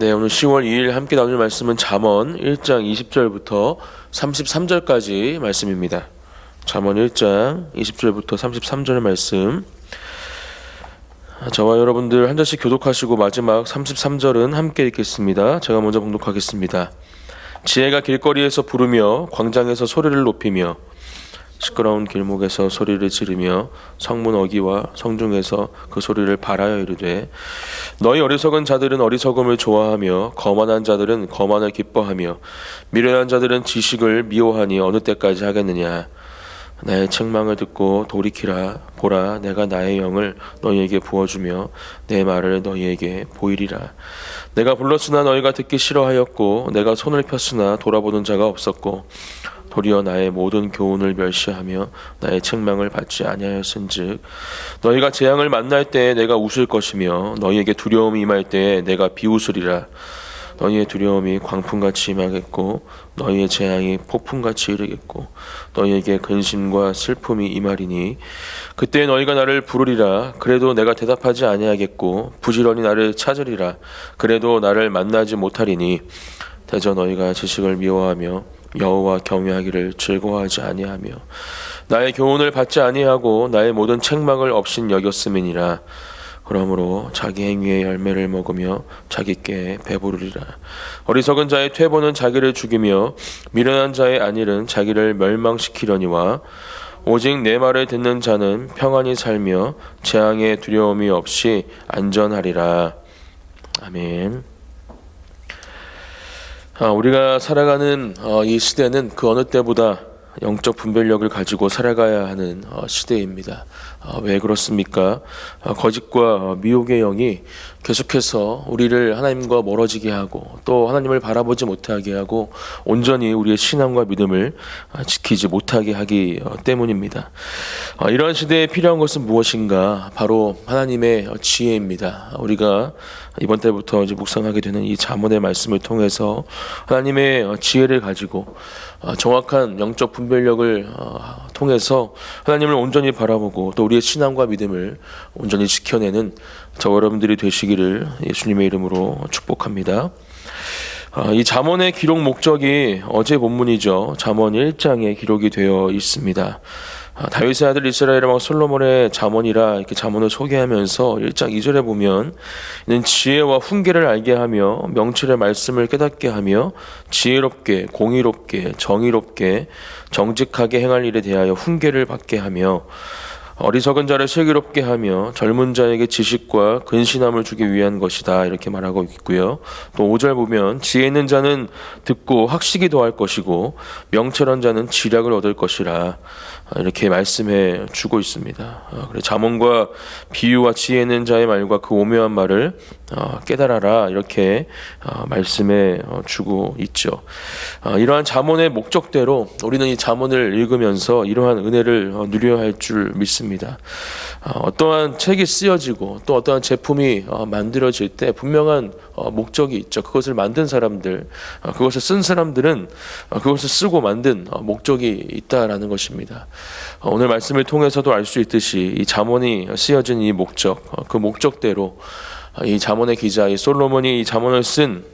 네, 오늘 10월 2일 함께 나눌 말씀은 잠언 1장 20절부터 33절까지 말씀입니다. 잠언 1장 20절부터 33절 말씀. 저와 여러분들 한 절씩 교독하시고 마지막 33절은 함께 읽겠습니다. 제가 먼저 봉독하겠습니다. 지혜가 길거리에서 부르며 광장에서 소리를 높이며 시끄러운 길목에서 소리를 지르며 성문 어귀와 성중에서 그 소리를 발하여 이르되 너희 어리석은 자들은 어리석음을 좋아하며 거만한 자들은 거만을 기뻐하며 미련한 자들은 지식을 미워하니 어느 때까지 하겠느냐. 나의 책망을 듣고 돌이키라. 보라, 내가 나의 영을 너희에게 부어주며 내 말을 너희에게 보이리라. 내가 불렀으나 너희가 듣기 싫어하였고 내가 손을 폈으나 돌아보는 자가 없었고 도리어 나의 모든 교훈을 멸시하며 나의 책망을 받지 아니하였은즉 너희가 재앙을 만날 때에 내가 웃을 것이며 너희에게 두려움이 임할 때에 내가 비웃으리라. 너희의 두려움이 광풍같이 임하겠고 너희의 재앙이 폭풍같이 이르겠고 너희에게 근심과 슬픔이 임하리니 그때 너희가 나를 부르리라. 그래도 내가 대답하지 아니하겠고 부지런히 나를 찾으리라. 그래도 나를 만나지 못하리니 대저 너희가 지식을 미워하며 여호와 경외하기를 즐거워하지 아니하며 나의 교훈을 받지 아니하고 나의 모든 책망을 없인 여겼음이니라. 그러므로 자기 행위의 열매를 먹으며 자기께 배부르리라. 어리석은 자의 퇴보는 자기를 죽이며 미련한 자의 안일은 자기를 멸망시키려니와 오직 내 말을 듣는 자는 평안히 살며 재앙의 두려움이 없이 안전하리라. 아멘. 우리가 살아가는 이 시대는 그 어느 때보다 영적 분별력을 가지고 살아가야 하는 시대입니다. 왜 그렇습니까? 거짓과 미혹의 영이 계속해서 우리를 하나님과 멀어지게 하고 또 하나님을 바라보지 못하게 하고 온전히 우리의 신앙과 믿음을 지키지 못하게 하기 때문입니다. 이러한 시대에 필요한 것은 무엇인가? 바로 하나님의 지혜입니다. 우리가 이번 때부터 이제 묵상하게 되는 이 잠언의 말씀을 통해서 하나님의 지혜를 가지고 정확한 영적 분별력을 통해서 하나님을 온전히 바라보고 또 우리의 신앙과 믿음을 온전히 지켜내는 저와 여러분들이 되시기를 예수님의 이름으로 축복합니다. 이 잠언의 기록 목적이 어제 본문이죠. 잠언 1장에 기록이 되어 있습니다. 다윗의 아들 이스라엘의 왕 솔로몬의 잠언이라 이렇게 잠언을 소개하면서 1장 2절에 보면 이는 지혜와 훈계를 알게 하며 명철의 말씀을 깨닫게 하며 지혜롭게 공의롭게 정의롭게 정직하게 행할 일에 대하여 훈계를 받게 하며 어리석은 자를 슬기롭게 하며 젊은 자에게 지식과 근신함을 주기 위한 것이다 이렇게 말하고 있고요. 또 5절 보면 지혜 있는 자는 듣고 학식이 더할 것이고 명철한 자는 지략을 얻을 것이라 이렇게 말씀해 주고 있습니다. 그래서 잠언과 비유와 지혜 있는 자의 말과 그 오묘한 말을 깨달아라 이렇게 말씀해 주고 있죠. 이러한 잠언의 목적대로 우리는 이 잠언을 읽으면서 이러한 은혜를 누려야 할 줄 믿습니다. 어떠한 책이 쓰여지고 또 어떠한 제품이 만들어질 때 분명한 목적이 있죠. 그것을 만든 사람들, 그것을 쓴 사람들은 그것을 쓰고 만든 목적이 있다라는 것입니다. 오늘 말씀을 통해서도 알 수 있듯이 이 잠언이 쓰여진 이 목적, 그 목적대로 이 잠언의 기자 이 솔로몬이 이 잠언을 쓴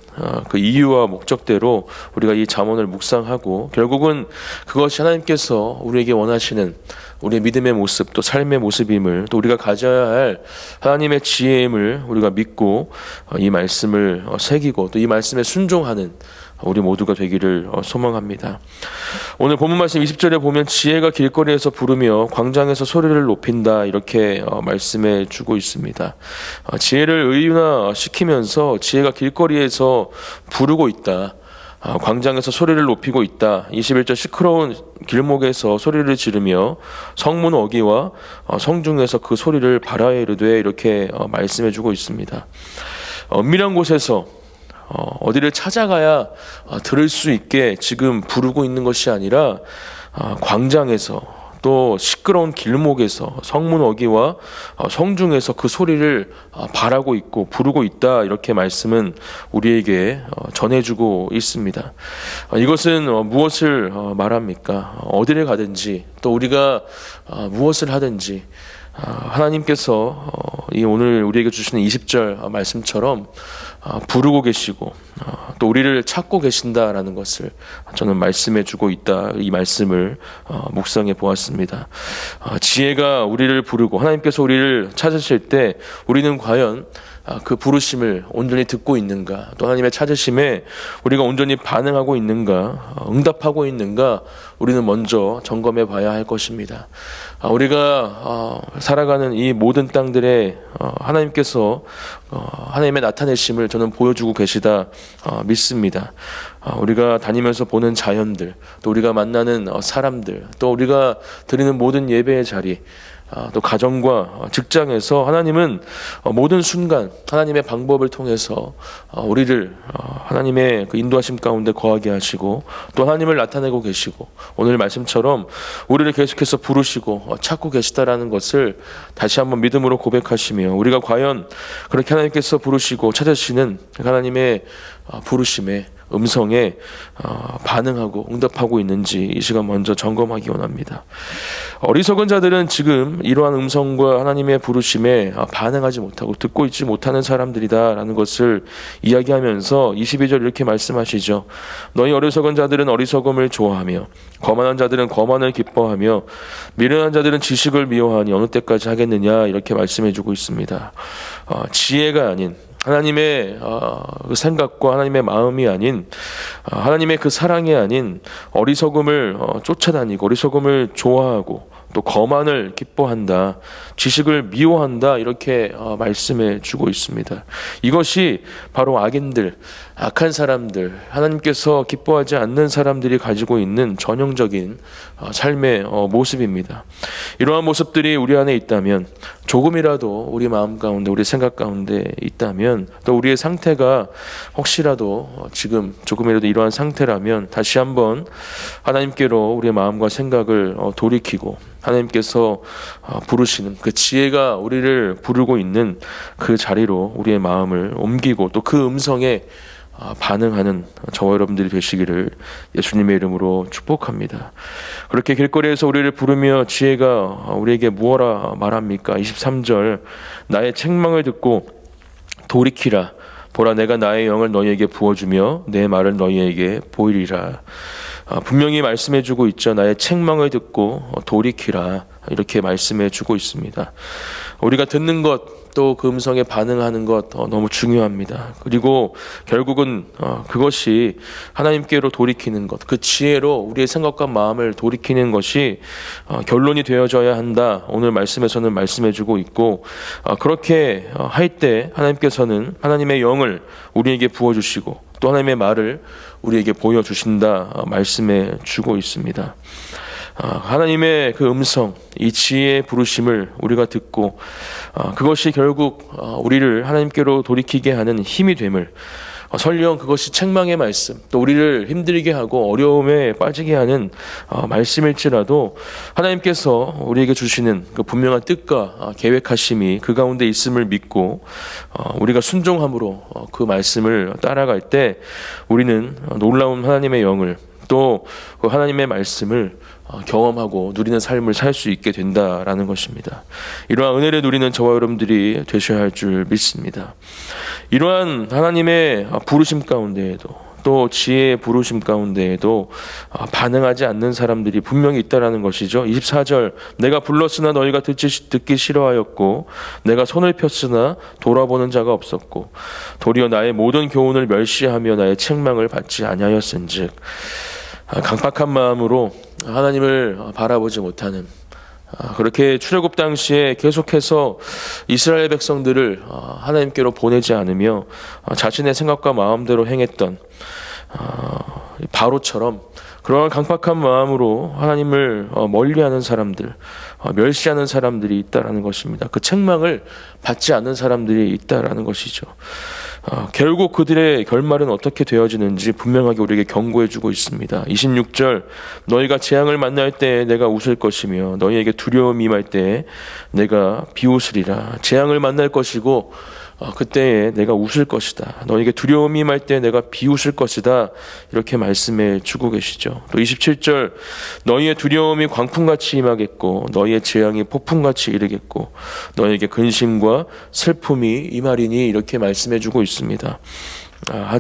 그 이유와 목적대로 우리가 이 잠언을 묵상하고 결국은 그것이 하나님께서 우리에게 원하시는 우리의 믿음의 모습 또 삶의 모습임을 또 우리가 가져야 할 하나님의 지혜임을 우리가 믿고 이 말씀을 새기고 또 이 말씀에 순종하는 우리 모두가 되기를 소망합니다. 오늘 본문 말씀 20절에 보면 지혜가 길거리에서 부르며 광장에서 소리를 높인다 이렇게 말씀해 주고 있습니다. 지혜를 의인화시키면서 지혜가 길거리에서 부르고 있다. 광장에서 소리를 높이고 있다. 21절 시끄러운 길목에서 소리를 지르며 성문 어귀와 성중에서 그 소리를 발하여 이르되 이렇게 말씀해 주고 있습니다. 은밀한 곳에서 어디를 찾아가야 들을 수 있게 지금 부르고 있는 것이 아니라 광장에서 또 시끄러운 길목에서 성문 어귀와 성중에서 그 소리를 발하고 있고 부르고 있다 이렇게 말씀은 우리에게 전해주고 있습니다. 이것은 무엇을 말합니까? 어디를 가든지 또 우리가 무엇을 하든지 하나님께서 이 오늘 우리에게 주시는 20절 말씀처럼 부르고 계시고 또 우리를 찾고 계신다라는 것을 저는 말씀해 주고 있다. 이 말씀을 묵상해 보았습니다. 지혜가 우리를 부르고 하나님께서 우리를 찾으실 때 우리는 과연 그 부르심을 온전히 듣고 있는가, 또 하나님의 찾으심에 우리가 온전히 반응하고 있는가, 응답하고 있는가, 우리는 먼저 점검해 봐야 할 것입니다. 우리가 살아가는 이 모든 땅들에 하나님께서 하나님의 나타내심을 저는 보여주고 계시다 믿습니다. 우리가 다니면서 보는 자연들, 또 우리가 만나는 사람들, 또 우리가 드리는 모든 예배의 자리, 또 가정과 직장에서 하나님은 모든 순간 하나님의 방법을 통해서 우리를 하나님의 그 인도하심 가운데 거하게 하시고 또 하나님을 나타내고 계시고 오늘 말씀처럼 우리를 계속해서 부르시고 찾고 계시다라는 것을 다시 한번 믿음으로 고백하시며 우리가 과연 그렇게 하나님께서 부르시고 찾으시는 하나님의 부르심에 음성에 반응하고 응답하고 있는지 이 시간 먼저 점검하기 원합니다. 어리석은 자들은 지금 이러한 음성과 하나님의 부르심에 반응하지 못하고 듣고 있지 못하는 사람들이다라는 것을 이야기하면서 22절 이렇게 말씀하시죠. 너희 어리석은 자들은 어리석음을 좋아하며 거만한 자들은 거만을 기뻐하며 미련한 자들은 지식을 미워하니 어느 때까지 하겠느냐 이렇게 말씀해주고 있습니다. 지혜가 아닌 하나님의 그 생각과 하나님의 마음이 아닌 하나님의 그 사랑이 아닌 어리석음을 쫓아다니고 어리석음을 좋아하고 또 거만을 기뻐한다, 지식을 미워한다 이렇게 말씀해 주고 있습니다. 이것이 바로 악인들, 악한 사람들, 하나님께서 기뻐하지 않는 사람들이 가지고 있는 전형적인 삶의 모습입니다. 이러한 모습들이 우리 안에 있다면, 조금이라도 우리 마음 가운데, 우리 생각 가운데 있다면, 또 우리의 상태가 혹시라도 지금 조금이라도 이러한 상태라면 다시 한번 하나님께로 우리의 마음과 생각을 돌이키고 하나님께서 부르시는 그 지혜가 우리를 부르고 있는 그 자리로 우리의 마음을 옮기고 또 그 음성에 반응하는 저와 여러분들이 되시기를 예수님의 이름으로 축복합니다. 그렇게 길거리에서 우리를 부르며 지혜가 우리에게 무엇라 말합니까? 23절 나의 책망을 듣고 돌이키라. 보라 내가 나의 영을 너희에게 부어주며 내 말을 너희에게 보이리라. 분명히 말씀해주고 있죠. 나의 책망을 듣고 돌이키라. 이렇게 말씀해주고 있습니다. 우리가 듣는 것 또 그 음성에 반응하는 것 너무 중요합니다. 그리고 결국은 그것이 하나님께로 돌이키는 것, 그 지혜로 우리의 생각과 마음을 돌이키는 것이 결론이 되어져야 한다. 오늘 말씀에서는 말씀해주고 있고 그렇게 할 때 하나님께서는 하나님의 영을 우리에게 부어주시고 또 하나님의 말을 우리에게 보여주신다 말씀해 주고 있습니다. 하나님의 그 음성, 이 지혜의 부르심을 우리가 듣고 그것이 결국 우리를 하나님께로 돌이키게 하는 힘이 됨을, 설령 그것이 책망의 말씀, 또 우리를 힘들게 하고 어려움에 빠지게 하는 말씀일지라도 하나님께서 우리에게 주시는 그 분명한 뜻과 계획하심이 그 가운데 있음을 믿고 우리가 순종함으로 그 말씀을 따라갈 때 우리는 놀라운 하나님의 영을 또 그 하나님의 말씀을 경험하고 누리는 삶을 살 수 있게 된다라는 것입니다. 이러한 은혜를 누리는 저와 여러분들이 되셔야 할 줄 믿습니다. 이러한 하나님의 부르심 가운데에도 또 지혜의 부르심 가운데에도 반응하지 않는 사람들이 분명히 있다라는 것이죠. 24절 내가 불렀으나 너희가 듣기 싫어하였고 내가 손을 폈으나 돌아보는 자가 없었고 도리어 나의 모든 교훈을 멸시하며 나의 책망을 받지 아니하였은즉 강팍한 마음으로 하나님을 바라보지 못하는, 그렇게 출애굽 당시에 계속해서 이스라엘 백성들을 하나님께로 보내지 않으며 자신의 생각과 마음대로 행했던 바로처럼 그러한 강팍한 마음으로 하나님을 멀리하는 사람들, 멸시하는 사람들이 있다라는 것입니다. 그 책망을 받지 않는 사람들이 있다라는 것이죠. 결국 그들의 결말은 어떻게 되어지는지 분명하게 우리에게 경고해주고 있습니다. 26절 너희가 재앙을 만날 때 내가 웃을 것이며 너희에게 두려움이 임할 때 내가 비웃으리라. 재앙을 만날 것이고 그때에 내가 웃을 것이다. 너에게 두려움이 임할 때 내가 비웃을 것이다. 이렇게 말씀해 주고 계시죠. 또 27절 너희의 두려움이 광풍같이 임하겠고 너희의 재앙이 폭풍같이 이르겠고 너에게 근심과 슬픔이 임하리니 이렇게 말씀해 주고 있습니다.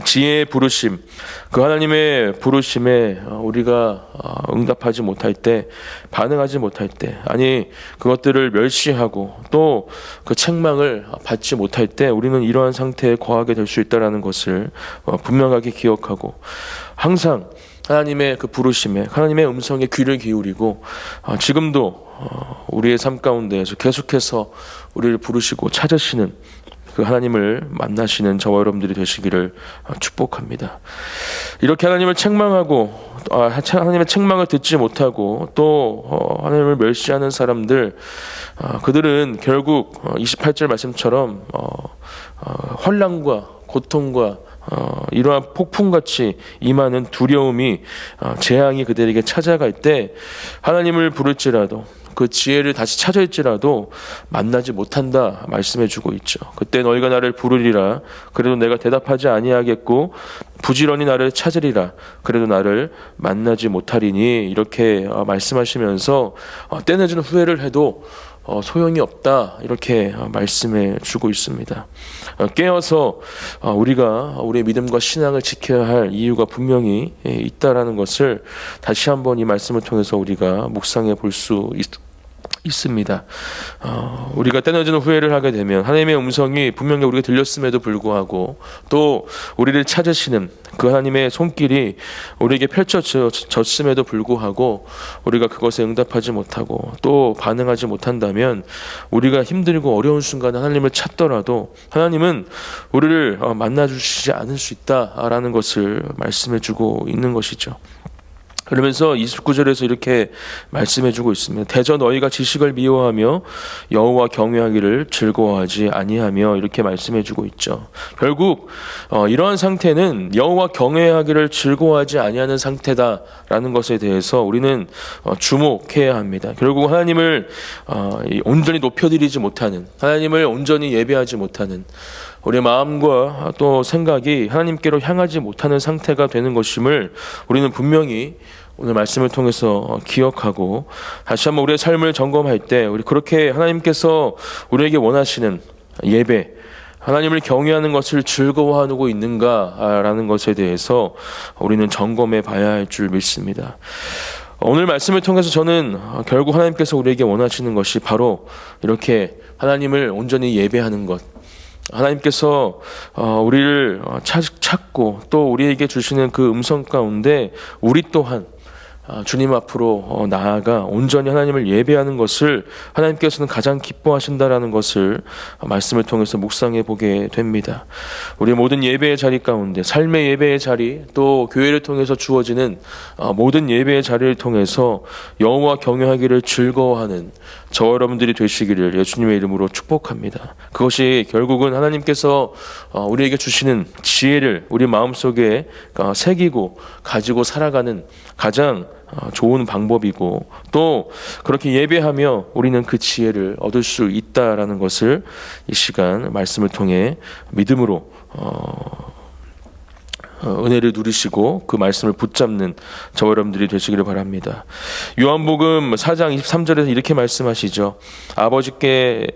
지혜의 부르심, 그 하나님의 부르심에 우리가 응답하지 못할 때, 반응하지 못할 때, 아니 그것들을 멸시하고 또 그 책망을 받지 못할 때 우리는 이러한 상태에 거하게 될 수 있다는 것을 분명하게 기억하고 항상 하나님의 그 부르심에, 하나님의 음성에 귀를 기울이고 지금도 우리의 삶 가운데에서 계속해서 우리를 부르시고 찾으시는 그 하나님을 만나시는 저와 여러분들이 되시기를 축복합니다. 이렇게 하나님을 책망하고 하나님의 책망을 듣지 못하고 또 하나님을 멸시하는 사람들, 그들은 결국 28절 말씀처럼 환난과 고통과 이러한 폭풍같이 임하는 두려움이 재앙이 그들에게 찾아갈 때 하나님을 부를지라도 그 지혜를 다시 찾을지라도 만나지 못한다 말씀해 주고 있죠. 그때 너희가 나를 부르리라 그래도 내가 대답하지 아니하겠고 부지런히 나를 찾으리라 그래도 나를 만나지 못하리니 이렇게 말씀하시면서 때늦은 후회를 해도 소용이 없다 이렇게 말씀해 주고 있습니다. 깨어서 우리가 우리의 믿음과 신앙을 지켜야 할 이유가 분명히 있다라는 것을 다시 한번 이 말씀을 통해서 우리가 묵상해 볼 수 있습니다. 우리가 때늦은 후회를 하게 되면 하나님의 음성이 분명히 우리가 들렸음에도 불구하고 또 우리를 찾으시는 그 하나님의 손길이 우리에게 펼쳐졌음에도 불구하고 우리가 그것에 응답하지 못하고 또 반응하지 못한다면 우리가 힘들고 어려운 순간에 하나님을 찾더라도 하나님은 우리를 만나주시지 않을 수 있다라는 것을 말씀해주고 있는 것이죠. 그러면서 29절에서 이렇게 말씀해주고 있습니다. 대저 너희가 지식을 미워하며 여호와 경외하기를 즐거워하지 아니하며 이렇게 말씀해주고 있죠. 결국 이러한 상태는 여호와 경외하기를 즐거워하지 아니하는 상태다라는 것에 대해서 우리는 주목해야 합니다. 결국 하나님을 온전히 높여드리지 못하는, 하나님을 온전히 예배하지 못하는, 우리의 마음과 또 생각이 하나님께로 향하지 못하는 상태가 되는 것임을 우리는 분명히 오늘 말씀을 통해서 기억하고 다시 한번 우리의 삶을 점검할 때 우리 그렇게 하나님께서 우리에게 원하시는 예배, 하나님을 경외하는 것을 즐거워하고 있는가라는 것에 대해서 우리는 점검해 봐야 할 줄 믿습니다. 오늘 말씀을 통해서 저는 결국 하나님께서 우리에게 원하시는 것이 바로 이렇게 하나님을 온전히 예배하는 것, 하나님께서 우리를 찾고 또 우리에게 주시는 그 음성 가운데 우리 또한 주님 앞으로 나아가 온전히 하나님을 예배하는 것을 하나님께서는 가장 기뻐하신다라는 것을 말씀을 통해서 묵상해 보게 됩니다. 우리 모든 예배의 자리 가운데 삶의 예배의 자리 또 교회를 통해서 주어지는 모든 예배의 자리를 통해서 여호와 경외하기를 즐거워하는 저와 여러분들이 되시기를 예수님의 이름으로 축복합니다. 그것이 결국은 하나님께서 우리에게 주시는 지혜를 우리 마음속에 새기고 가지고 살아가는 가장 좋은 방법이고 또 그렇게 예배하며 우리는 그 지혜를 얻을 수 있다라는 것을 이 시간 말씀을 통해 믿음으로 은혜를 누리시고 그 말씀을 붙잡는 저와 여러분들이 되시기를 바랍니다. 요한복음 4장 23절에서 이렇게 말씀하시죠. 아버지께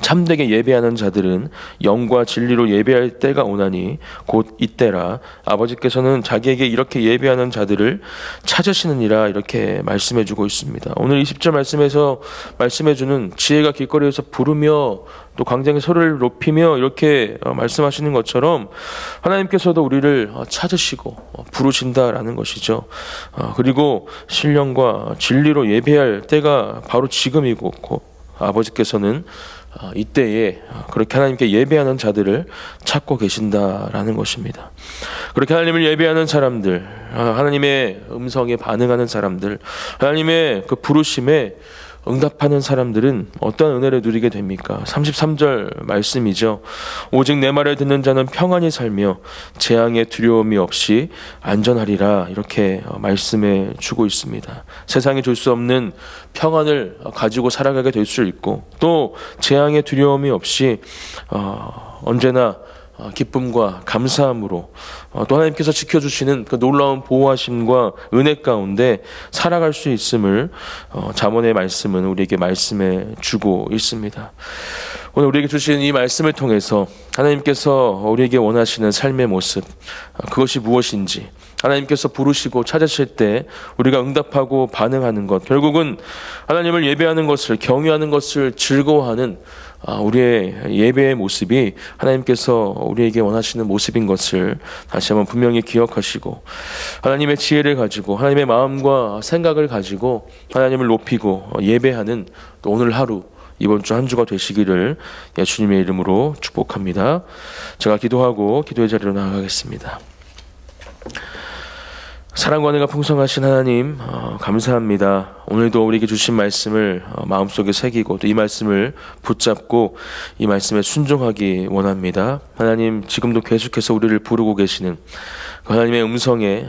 참되게 예배하는 자들은 영과 진리로 예배할 때가 오나니 곧 이때라. 아버지께서는 자기에게 이렇게 예배하는 자들을 찾으시느니라 이렇게 말씀해주고 있습니다. 오늘 20절 말씀에서 말씀해주는 지혜가 길거리에서 부르며 또 광장에 소리를 높이며 이렇게 말씀하시는 것처럼 하나님께서도 우리를 찾으시고 부르신다라는 것이죠. 그리고 신령과 진리로 예배할 때가 바로 지금이고 아버지께서는 이때에 그렇게 하나님께 예배하는 자들을 찾고 계신다라는 것입니다. 그렇게 하나님을 예배하는 사람들, 하나님의 음성에 반응하는 사람들, 하나님의 그 부르심에 응답하는 사람들은 어떠한 은혜를 누리게 됩니까? 33절 말씀이죠. 오직 내 말을 듣는 자는 평안히 살며 재앙의 두려움이 없이 안전하리라, 이렇게 말씀해 주고 있습니다. 세상이 줄 수 없는 평안을 가지고 살아가게 될 수 있고, 또 재앙의 두려움이 없이 언제나 기쁨과 감사함으로 또 하나님께서 지켜주시는 그 놀라운 보호하심과 은혜 가운데 살아갈 수 있음을 잠언의 말씀은 우리에게 말씀해 주고 있습니다. 오늘 우리에게 주신 이 말씀을 통해서 하나님께서 우리에게 원하시는 삶의 모습, 그것이 무엇인지, 하나님께서 부르시고 찾으실 때 우리가 응답하고 반응하는 것, 결국은 하나님을 예배하는 것을, 경외하는 것을 즐거워하는 우리의 예배의 모습이 하나님께서 우리에게 원하시는 모습인 것을 다시 한번 분명히 기억하시고, 하나님의 지혜를 가지고, 하나님의 마음과 생각을 가지고 하나님을 높이고 예배하는 또 오늘 하루, 이번 주 한 주가 되시기를 예수님의 이름으로 축복합니다. 제가 기도하고 기도의 자리로 나아가겠습니다. 사랑과 은혜가 풍성하신 하나님, 감사합니다. 오늘도 우리에게 주신 말씀을 마음속에 새기고 또 이 말씀을 붙잡고 이 말씀에 순종하기 원합니다. 하나님, 지금도 계속해서 우리를 부르고 계시는 하나님의 음성에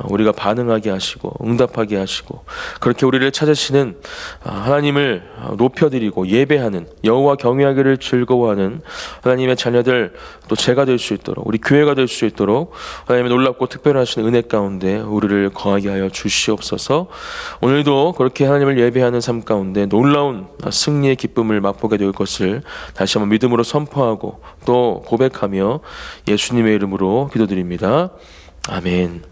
우리가 반응하게 하시고 응답하게 하시고, 그렇게 우리를 찾으시는 하나님을 높여드리고 예배하는, 여호와 경외하기를 즐거워하는 하나님의 자녀들, 또 제가 될 수 있도록, 우리 교회가 될 수 있도록 하나님의 놀랍고 특별하신 은혜 가운데 우리를 거하게 하여 주시옵소서. 오늘도 그렇게 하나님을 예배하는 삶 가운데 놀라운 승리의 기쁨을 맛보게 될 것을 다시 한번 믿음으로 선포하고 또 고백하며 예수님의 이름으로 기도드립니다. 아멘.